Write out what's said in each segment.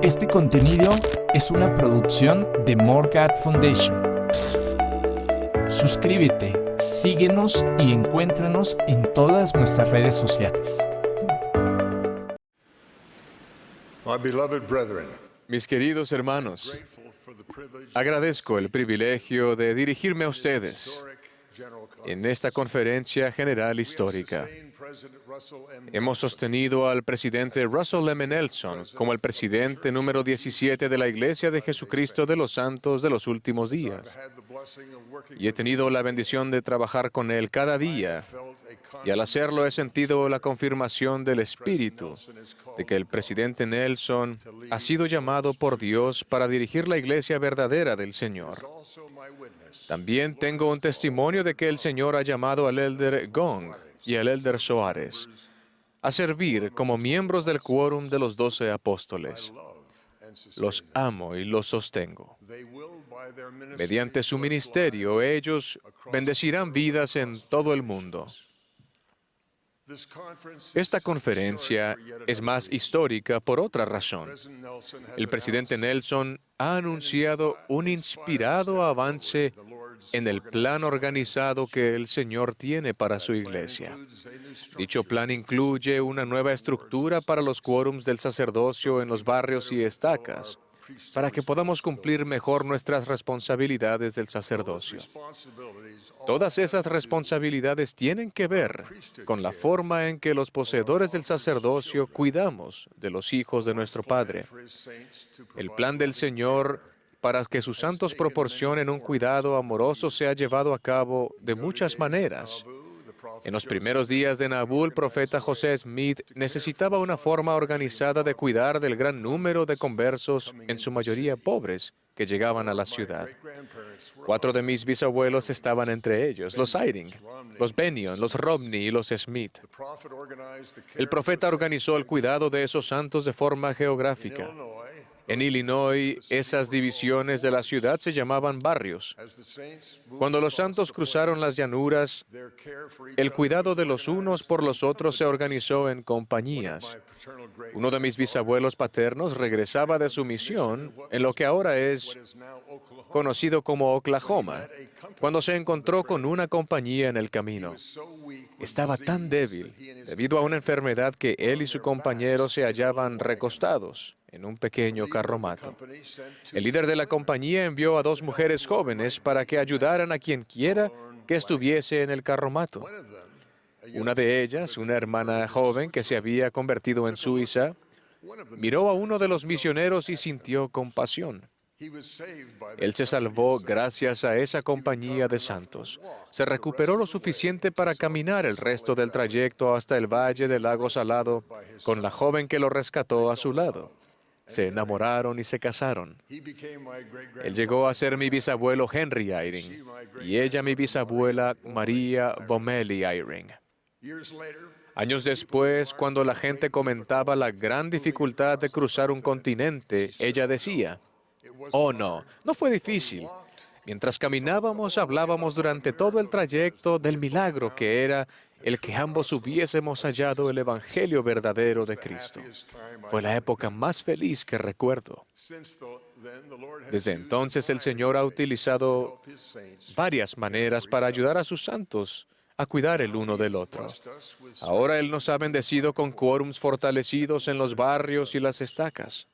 Este contenido es una producción de More God Foundation. Suscríbete, síguenos y encuéntranos en todas nuestras redes sociales. Mis queridos hermanos, agradezco el privilegio de dirigirme a ustedes en esta conferencia general histórica. Hemos sostenido al presidente Russell M. Nelson como el presidente número 17 de la Iglesia de Jesucristo de los Santos de los Últimos Días. Y he tenido la bendición de trabajar con él cada día. Y al hacerlo he sentido la confirmación del Espíritu de que el presidente Nelson ha sido llamado por Dios para dirigir la Iglesia verdadera del Señor. También tengo un testimonio de que el Señor ha llamado al Elder Gong y al Elder Soares a servir como miembros del quórum de los 12 apóstoles. Los amo y los sostengo. Mediante su ministerio, ellos bendecirán vidas en todo el mundo. Esta conferencia es más histórica por otra razón. El presidente Nelson ha anunciado un inspirado avance en el plan organizado que el Señor tiene para su iglesia. Dicho plan incluye una nueva estructura para los quórums del sacerdocio en los barrios y estacas, para que podamos cumplir mejor nuestras responsabilidades del sacerdocio. Todas esas responsabilidades tienen que ver con la forma en que los poseedores del sacerdocio cuidamos de los hijos de nuestro Padre. El plan del Señor para que sus santos proporcionen un cuidado amoroso se ha llevado a cabo de muchas maneras. En los primeros días de Nabú, el profeta José Smith necesitaba una forma organizada de cuidar del gran número de conversos, en su mayoría pobres, que llegaban a la ciudad. 4 de mis bisabuelos estaban entre ellos, los Eyring, los Bennion, los Romney y los Smith. El profeta organizó el cuidado de esos santos de forma geográfica. En Illinois, esas divisiones de la ciudad se llamaban barrios. Cuando los santos cruzaron las llanuras, el cuidado de los unos por los otros se organizó en compañías. Uno de mis bisabuelos paternos regresaba de su misión en lo que ahora es conocido como Oklahoma, cuando se encontró con una compañía en el camino. Estaba tan débil debido a una enfermedad que él y su compañero se hallaban recostados en un pequeño carromato. El líder de la compañía envió a 2 mujeres jóvenes para que ayudaran a quien quiera que estuviese en el carromato. Una de ellas, una hermana joven que se había convertido en Suiza, miró a uno de los misioneros y sintió compasión. Él se salvó gracias a esa compañía de santos. Se recuperó lo suficiente para caminar el resto del trayecto hasta el valle del lago Salado con la joven que lo rescató a su lado. Se enamoraron y se casaron. Él llegó a ser mi bisabuelo Henry Eyring y ella mi bisabuela María Bomeli Eyring. Años después, cuando la gente comentaba la gran dificultad de cruzar un continente, ella decía: «Oh, no fue difícil. Mientras caminábamos, hablábamos durante todo el trayecto del milagro que era el que ambos hubiésemos hallado el Evangelio verdadero de Cristo. Fue la época más feliz que recuerdo». Desde entonces, el Señor ha utilizado varias maneras para ayudar a sus santos a cuidar el uno del otro. Ahora Él nos ha bendecido con quórums fortalecidos en los barrios y las estacas.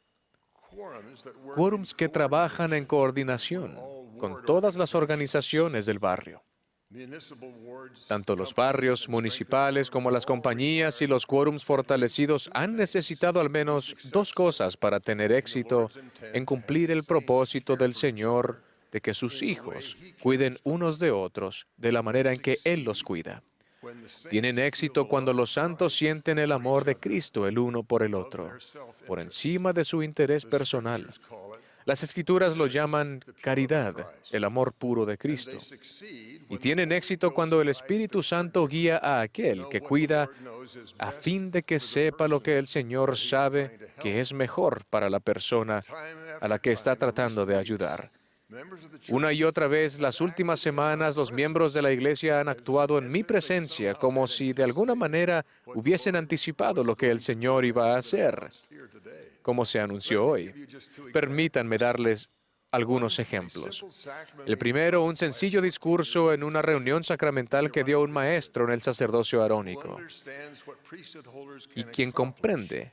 Quórums que trabajan en coordinación con todas las organizaciones del barrio. Tanto los barrios municipales como las compañías y los quórums fortalecidos han necesitado al menos 2 cosas para tener éxito en cumplir el propósito del Señor de que sus hijos cuiden unos de otros de la manera en que Él los cuida. Tienen éxito cuando los santos sienten el amor de Cristo el uno por el otro, por encima de su interés personal. Las Escrituras lo llaman caridad, el amor puro de Cristo. Y tienen éxito cuando el Espíritu Santo guía a aquel que cuida a fin de que sepa lo que el Señor sabe que es mejor para la persona a la que está tratando de ayudar. Una y otra vez, las últimas semanas, los miembros de la Iglesia han actuado en mi presencia como si de alguna manera hubiesen anticipado lo que el Señor iba a hacer. como se anunció hoy. Permítanme darles algunos ejemplos. El primero, un sencillo discurso en una reunión sacramental que dio un maestro en el sacerdocio arónico, y quien comprende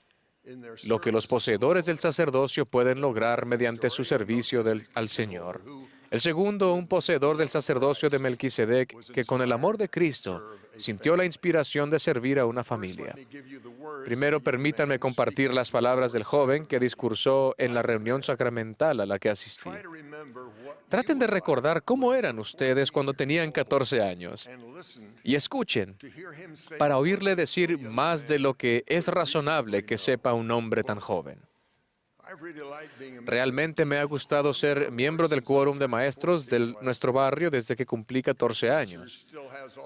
lo que los poseedores del sacerdocio pueden lograr mediante su servicio al Señor. El segundo, un poseedor del sacerdocio de Melquisedec que con el amor de Cristo sintió la inspiración de servir a una familia. Primero, permítanme compartir las palabras del joven que discursó en la reunión sacramental a la que asistí. Traten de recordar cómo eran ustedes cuando tenían 14 años y escuchen para oírle decir más de lo que es razonable que sepa un hombre tan joven. Realmente me ha gustado ser miembro del quórum de maestros de nuestro barrio desde que cumplí 14 años.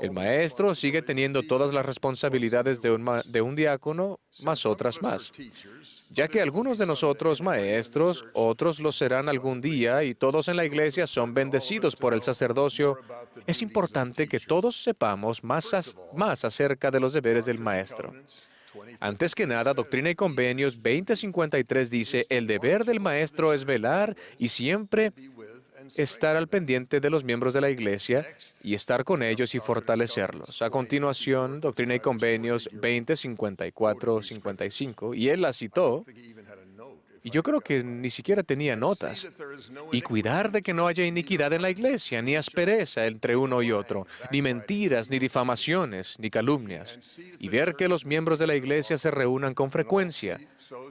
El maestro sigue teniendo todas las responsabilidades de un diácono, más otras más, ya que algunos de nosotros maestros, otros lo serán algún día y todos en la iglesia son bendecidos por el sacerdocio. Es importante que todos sepamos más acerca de los deberes del maestro. Antes que nada, Doctrina y Convenios 2053 dice, el deber del maestro es velar y siempre estar al pendiente de los miembros de la iglesia y estar con ellos y fortalecerlos. A continuación, Doctrina y Convenios 2054-55, y él la citó, y yo creo que ni siquiera tenía notas. Y cuidar de que no haya iniquidad en la iglesia, ni aspereza entre uno y otro, ni mentiras, ni difamaciones, ni calumnias. Y ver que los miembros de la iglesia se reúnan con frecuencia.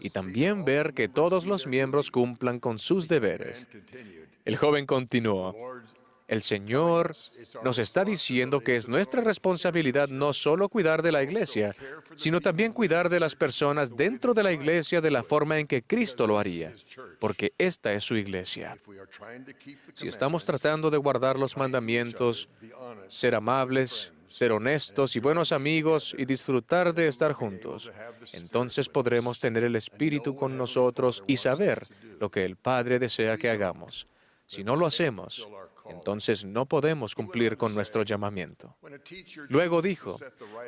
Y también ver que todos los miembros cumplan con sus deberes. El joven continuó. El Señor nos está diciendo que es nuestra responsabilidad no solo cuidar de la iglesia, sino también cuidar de las personas dentro de la iglesia de la forma en que Cristo lo haría, porque esta es su iglesia. Si estamos tratando de guardar los mandamientos, ser amables, ser honestos y buenos amigos y disfrutar de estar juntos, entonces podremos tener el Espíritu con nosotros y saber lo que el Padre desea que hagamos. Si no lo hacemos, entonces no podemos cumplir con nuestro llamamiento. Luego dijo,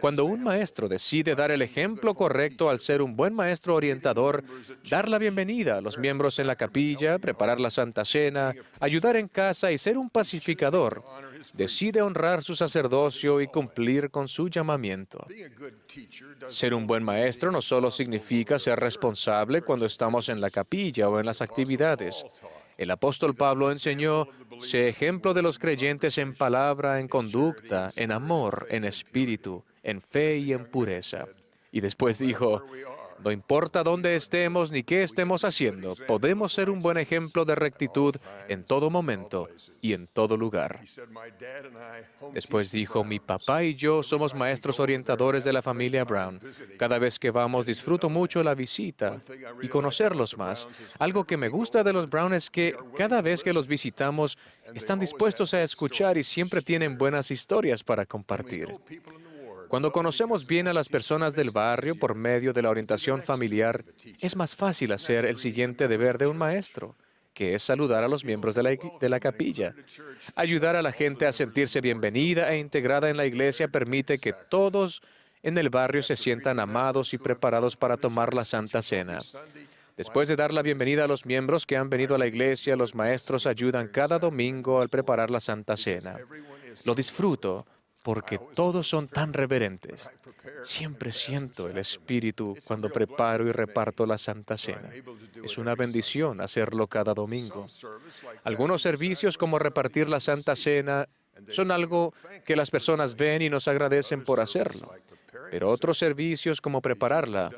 cuando un maestro decide dar el ejemplo correcto al ser un buen maestro orientador, dar la bienvenida a los miembros en la capilla, preparar la Santa Cena, ayudar en casa y ser un pacificador, decide honrar su sacerdocio y cumplir con su llamamiento. Ser un buen maestro no solo significa ser responsable cuando estamos en la capilla o en las actividades. El apóstol Pablo enseñó, sé ejemplo de los creyentes en palabra, en conducta, en amor, en espíritu, en fe y en pureza. Y después dijo, no importa dónde estemos ni qué estemos haciendo, podemos ser un buen ejemplo de rectitud en todo momento y en todo lugar. Después dijo, mi papá y yo somos maestros orientadores de la familia Brown. Cada vez que vamos disfruto mucho la visita y conocerlos más. Algo que me gusta de los Brown es que cada vez que los visitamos están dispuestos a escuchar y siempre tienen buenas historias para compartir. Cuando conocemos bien a las personas del barrio por medio de la orientación familiar, es más fácil hacer el siguiente deber de un maestro, que es saludar a los miembros de la capilla. Ayudar a la gente a sentirse bienvenida e integrada en la iglesia permite que todos en el barrio se sientan amados y preparados para tomar la Santa Cena. Después de dar la bienvenida a los miembros que han venido a la iglesia, los maestros ayudan cada domingo al preparar la Santa Cena. Lo disfruto porque todos son tan reverentes. Siempre siento el Espíritu cuando preparo y reparto la Santa Cena. Es una bendición hacerlo cada domingo. Algunos servicios como repartir la Santa Cena son algo que las personas ven y nos agradecen por hacerlo. Pero otros servicios como prepararla,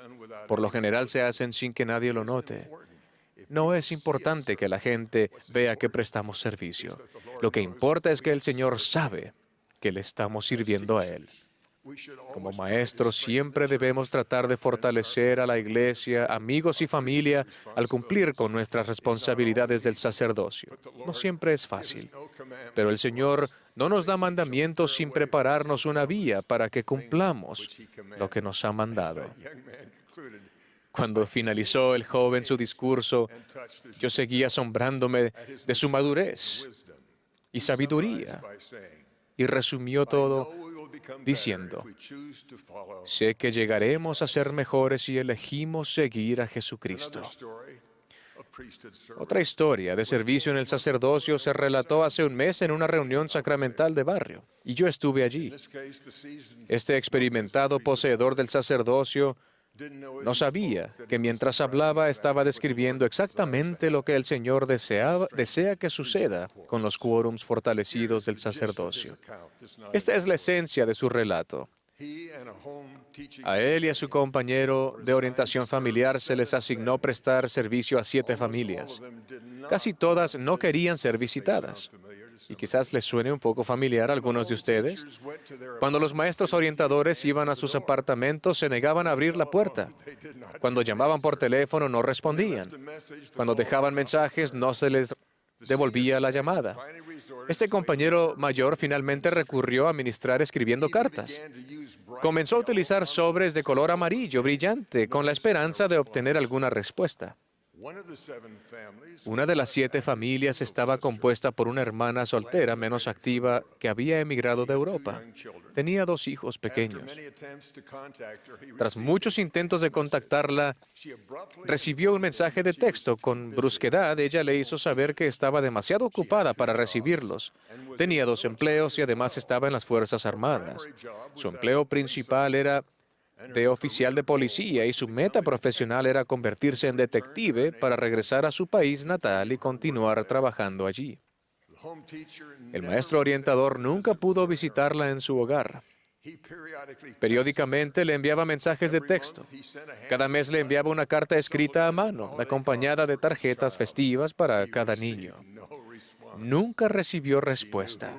por lo general se hacen sin que nadie lo note. No es importante que la gente vea que prestamos servicio. Lo que importa es que el Señor sabe que le estamos sirviendo a Él. Como maestros siempre debemos tratar de fortalecer a la iglesia, amigos y familia al cumplir con nuestras responsabilidades del sacerdocio. No siempre es fácil, pero el Señor no nos da mandamientos sin prepararnos una vía para que cumplamos lo que nos ha mandado. Cuando finalizó el joven su discurso, yo seguí asombrándome de su madurez y sabiduría. Y resumió todo, diciendo, sé que llegaremos a ser mejores si elegimos seguir a Jesucristo. Otra historia de servicio en el sacerdocio se relató hace un mes en una reunión sacramental de barrio, y yo estuve allí. Este experimentado poseedor del sacerdocio no sabía que mientras hablaba estaba describiendo exactamente lo que el Señor desea que suceda con los quórums fortalecidos del sacerdocio. Esta es la esencia de su relato. A él y a su compañero de orientación familiar se les asignó prestar servicio a 7 familias. Casi todas no querían ser visitadas. Y quizás les suene un poco familiar a algunos de ustedes. Cuando los maestros orientadores iban a sus apartamentos, se negaban a abrir la puerta. Cuando llamaban por teléfono, no respondían. Cuando dejaban mensajes, no se les devolvía la llamada. Este compañero mayor finalmente recurrió a ministrar escribiendo cartas. Comenzó a utilizar sobres de color amarillo brillante con la esperanza de obtener alguna respuesta. Una de las 7 familias estaba compuesta por una hermana soltera menos activa que había emigrado de Europa. Tenía 2 hijos pequeños. Tras muchos intentos de contactarla, recibió un mensaje de texto. Con brusquedad, ella le hizo saber que estaba demasiado ocupada para recibirlos. Tenía 2 empleos y además estaba en las Fuerzas Armadas. Su empleo principal era de oficial de policía y su meta profesional era convertirse en detective para regresar a su país natal y continuar trabajando allí. El maestro orientador nunca pudo visitarla en su hogar. Periódicamente le enviaba mensajes de texto. Cada mes le enviaba una carta escrita a mano, acompañada de tarjetas festivas para cada niño. Nunca recibió respuesta,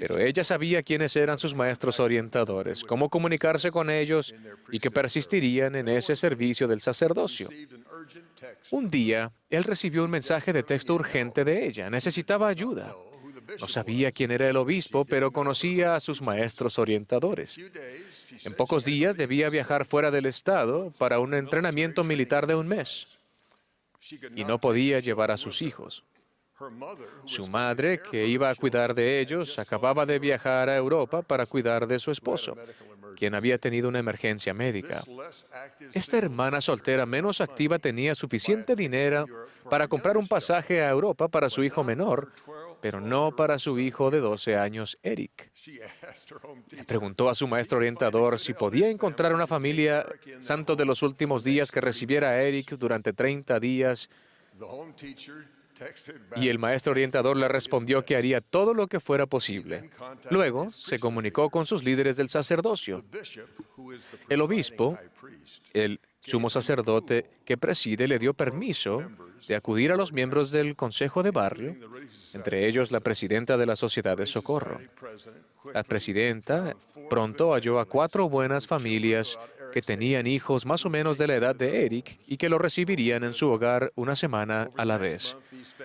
pero ella sabía quiénes eran sus maestros orientadores, cómo comunicarse con ellos y que persistirían en ese servicio del sacerdocio. Un día, él recibió un mensaje de texto urgente de ella. Necesitaba ayuda. No sabía quién era el obispo, pero conocía a sus maestros orientadores. En pocos días debía viajar fuera del estado para un entrenamiento militar de un mes y no podía llevar a sus hijos. Su madre, que iba a cuidar de ellos, acababa de viajar a Europa para cuidar de su esposo, quien había tenido una emergencia médica. Esta hermana soltera menos activa tenía suficiente dinero para comprar un pasaje a Europa para su hijo menor, pero no para su hijo de 12 años, Eric. Le preguntó a su maestro orientador si podía encontrar una familia santo de los últimos días que recibiera a Eric durante 30 días. Y el maestro orientador le respondió que haría todo lo que fuera posible. Luego se comunicó con sus líderes del sacerdocio. El obispo, el sumo sacerdote que preside, le dio permiso de acudir a los miembros del consejo de barrio, entre ellos la presidenta de la Sociedad de Socorro. La presidenta pronto halló a 4 buenas familias que tenían hijos más o menos de la edad de Eric y que lo recibirían en su hogar una semana a la vez.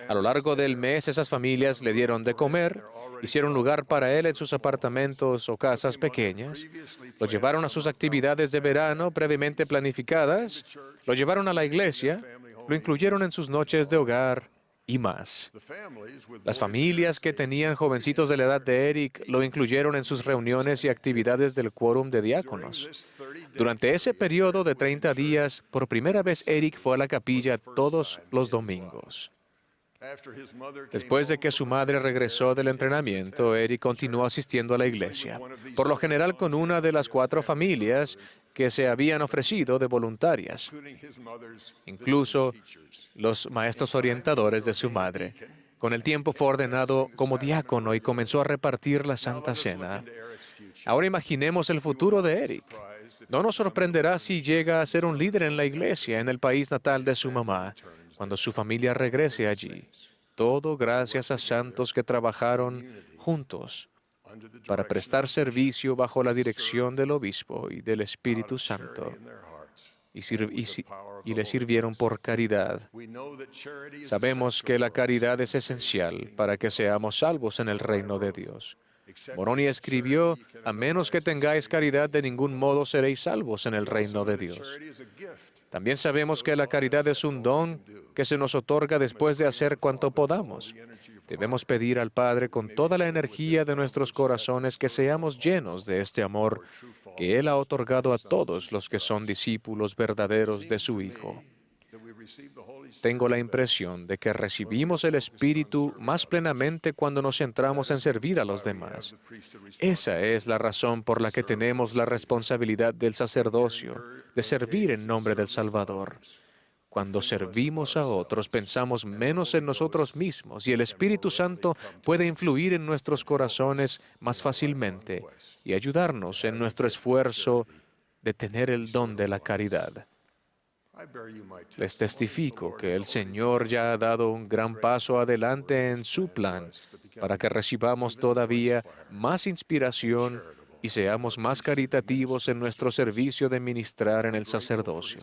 A lo largo del mes, esas familias le dieron de comer, hicieron lugar para él en sus apartamentos o casas pequeñas, lo llevaron a sus actividades de verano previamente planificadas, lo llevaron a la iglesia, lo incluyeron en sus noches de hogar y más. Las familias que tenían jovencitos de la edad de Eric lo incluyeron en sus reuniones y actividades del quórum de diáconos. Durante ese periodo de 30 días, por primera vez Eric fue a la capilla todos los domingos. Después de que su madre regresó del entrenamiento, Eric continuó asistiendo a la iglesia, por lo general con una de las 4 familias que se habían ofrecido de voluntarias, incluso los maestros orientadores de su madre. Con el tiempo fue ordenado como diácono y comenzó a repartir la Santa Cena. Ahora imaginemos el futuro de Eric. No nos sorprenderá si llega a ser un líder en la iglesia en el país natal de su mamá, cuando su familia regrese allí. Todo gracias a santos que trabajaron juntos para prestar servicio bajo la dirección del obispo y del Espíritu Santo y le sirvieron por caridad. Sabemos que la caridad es esencial para que seamos salvos en el reino de Dios. Moroni escribió, a menos que tengáis caridad, de ningún modo seréis salvos en el reino de Dios. También sabemos que la caridad es un don que se nos otorga después de hacer cuanto podamos. Debemos pedir al Padre con toda la energía de nuestros corazones que seamos llenos de este amor que Él ha otorgado a todos los que son discípulos verdaderos de su Hijo. Tengo la impresión de que recibimos el Espíritu más plenamente cuando nos centramos en servir a los demás. Esa es la razón por la que tenemos la responsabilidad del sacerdocio, de servir en nombre del Salvador. Cuando servimos a otros, pensamos menos en nosotros mismos y el Espíritu Santo puede influir en nuestros corazones más fácilmente y ayudarnos en nuestro esfuerzo de tener el don de la caridad. Les testifico que el Señor ya ha dado un gran paso adelante en su plan para que recibamos todavía más inspiración y seamos más caritativos en nuestro servicio de ministrar en el sacerdocio.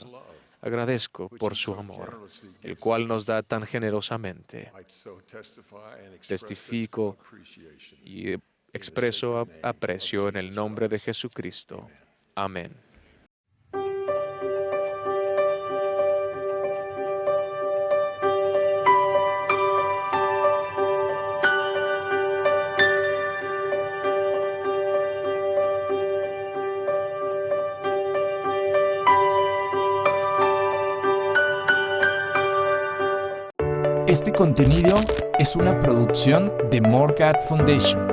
Agradezco por su amor, el cual nos da tan generosamente. Testifico y expreso aprecio en el nombre de Jesucristo. Amén. Este contenido es una producción de More God Foundation.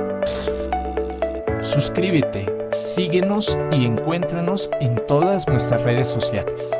Suscríbete, síguenos y encuéntranos en todas nuestras redes sociales.